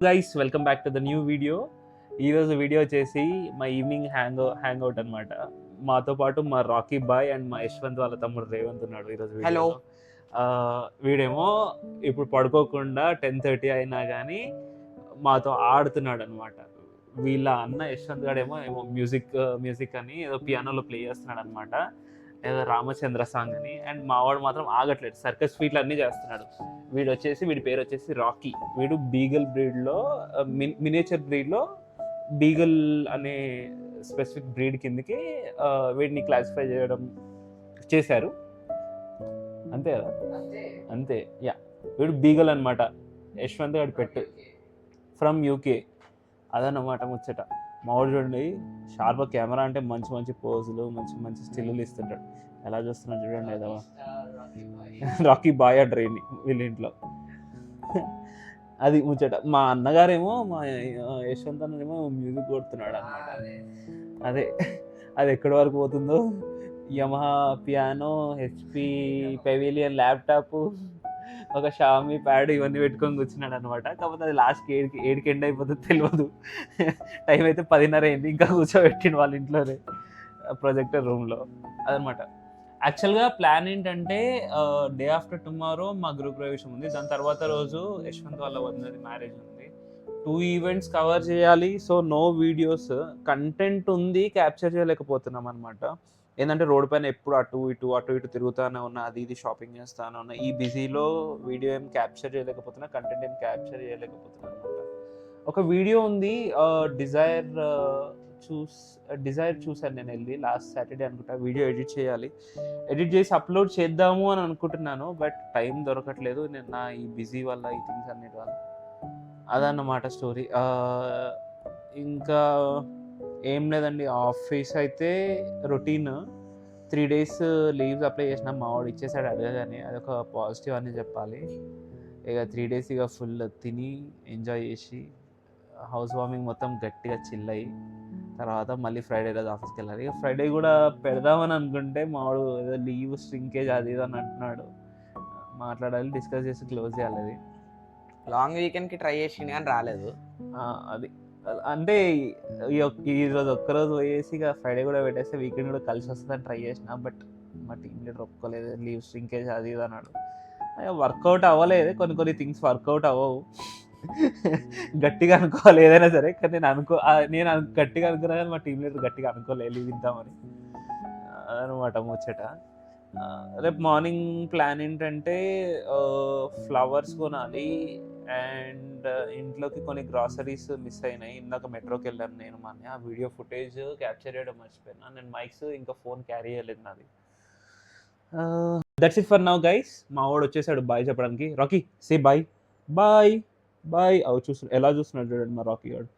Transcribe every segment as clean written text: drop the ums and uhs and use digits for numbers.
Guys welcome back to the new video. ఈరోజు video వచ్చేసి మా ఈవినింగ్ హ్యాంగ్ అవుట్ అనమాట. మాతో పాటు మా రాకీ బాయ్ అండ్ మా యశ్వంత్ వాళ్ళ తమ్ముడు రేవంత్ ఉన్నాడు ఈరోజు వీడియోలో. వీడేమో ఇప్పుడు పడుకోకుండా 10:30 అయినా కానీ మాతో ఆడుతున్నాడు అనమాట. వీళ్ళ అన్న యశ్వంత్ గాడేమో ఏమో మ్యూజిక్ అని ఏదో పియానోలో ప్లే చేస్తున్నాడు అనమాట, ఏదో రామచంద్ర సాంగ్ అని. అండ్ మావాడు మాత్రం ఆగట్లేదు, సర్కస్ ఫీట్లు అన్నీ చేస్తున్నాడు. వీడి పేరు వచ్చేసి రాకీ. వీడు బీగల్ బ్రీడ్లో మినేచర్ బ్రీడ్లో బీగల్ అనే స్పెసిఫిక్ బ్రీడ్ కిందకి వీడిని క్లాసిఫై చేశారు. అంతే కదా, అంతే. యా, వీడు బీగల్ అనమాట. యశ్వంత్ గారి పెట్టు ఫ్రమ్ యూకే. అదన్నమాట ముచ్చట. మావాడు చూడండి, షార్ప్ కెమెరా అంటే మంచి మంచి పోజులు, మంచి మంచి స్టిల్లు ఇస్తుంటాడు. ఎలా చూస్తున్నాడు చూడండి, ఏదో రాకీ బాయ్ అంటారు వీళ్ళ ఇంట్లో. అది ముచ్చట. మా అన్నగారేమో, మా యశ్వంత్ అన్ననేమో మ్యూజిక్ కొడుతున్నాడు అనమాట. అది ఎక్కడి వరకు పోతుందో. Yamaha piano, HP pavilion laptop, ఒక షామీ ప్యాడ్ ఇవన్నీ పెట్టుకొని కూర్చున్నాడు అనమాట. కాకపోతే అది లాస్ట్కి ఏడుకి ఎండ్ అయిపోతుంది తెలియదు. టైం అయితే 10:30 అయింది, ఇంకా కూర్చోబెట్టిండు వాళ్ళ ఇంట్లోనే ప్రొజెక్టర్ రూమ్లో. అదనమాట. యాక్చువల్గా ప్లాన్ ఏంటంటే డే ఆఫ్టర్ టుమారో మా గృహప్రవేశం ఉంది. దాని తర్వాత రోజు యశ్వంత్ వాళ్ళ వదినది మ్యారేజ్ ఉంది. 2 ఈవెంట్స్ కవర్ చేయాలి. సో నో వీడియోస్, కంటెంట్ ఉంది, క్యాప్చర్ చేయలేకపోతున్నాం అనమాట. ఏంటంటే రోడ్ పైన ఎప్పుడు అటు ఇటు తిరుగుతానే ఉన్నా, అది ఇది షాపింగ్ చేస్తానే ఉన్నా. ఈ బిజీలో వీడియో ఏం క్యాప్చర్ చేయలేకపోతున్నా, కంటెంట్ ఏం క్యాప్చర్ చేయలేకపోతున్నా అనమాట. ఒక వీడియో ఉంది, డిజైర్ చూసాను నేను వెళ్ళి లాస్ట్ సాటర్డే అనుకుంటా. వీడియో ఎడిట్ చేసి అప్లోడ్ చేద్దాము అని అనుకుంటున్నాను, బట్ టైం దొరకట్లేదు నేను నా ఈ బిజీ వల్ల, ఈ థింగ్స్ అన్నిటి వల్ల. అదన్నమాట స్టోరీ. ఇంకా ఏం లేదండి, ఆఫీస్ అయితే రొటీన్. 3 days లీవ్స్ అప్లై చేసిన, మా వాడు ఇచ్చేసాడు అడగగానే. అదొక పాజిటివ్ అని చెప్పాలి. ఇక 3 days ఇక ఫుల్ తిని ఎంజాయ్ చేసి హౌస్ వార్మింగ్ మొత్తం గట్టిగా చిల్ అయ్యి తర్వాత మళ్ళీ ఫ్రైడే రోజు ఆఫీస్కి వెళ్ళాలి. ఫ్రైడే కూడా పెడదామని అనుకుంటే మావాడు ఏదో లీవ్ స్ట్రింకేజ్ అది ఇది అని అంటున్నాడు. మాట్లాడాలి, డిస్కస్ చేసి క్లోజ్ చేయాలి. అది లాంగ్ వీకెండ్కి ట్రై చేసిండు కానీ రాలేదు. అది అంటే ఈరోజు ఒక్కరోజు పోయేసి ఇక ఫ్రైడే కూడా పెట్టేస్తే వీకెండ్ కూడా కలిసి వస్తుందని ట్రై చేసిన, బట్ మా టీం లీడర్ ఒప్పుకోలేదు. లీవ్ స్ట్రింకేజ్ అది ఇది అన్నాడు. వర్కౌట్ అవ్వలేదు, కొన్ని థింగ్స్ వర్కౌట్ అవ్వవు. గట్టిగా అనుకోవాలి ఏదైనా సరే, కానీ నేను గట్టిగా అనుకున్నా కానీ మా టీం లీడర్ గట్టిగా అనుకోలేదు లీవ్ ఇద్దామని. అదనమాట ముచ్చట. రేపు మార్నింగ్ ప్లాన్ ఏంటంటే ఫ్లవర్స్ కొనాలి అండ్ ఇంట్లోకి కొన్ని గ్రాసరీస్ మిస్ అయినాయి. ఇందాక మెట్రోకి వెళ్ళాను నేను, ఆ వీడియో ఫుటేజ్ క్యాప్చర్ చేయడం మర్చిపోయినా. నేను మైక్స్ ఇంకా ఫోన్ క్యారీ చేయలేదు నాది. That's it for now guys. మా వాడు వచ్చేసాడు బాయ్ చెప్పడానికి. Rocky say bye. Bye bye. ఎలా చూస్తున్నాడు చూడండి మా రాకీ వాడు.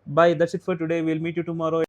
Bye. That's it for today. Will meet you tomorrow.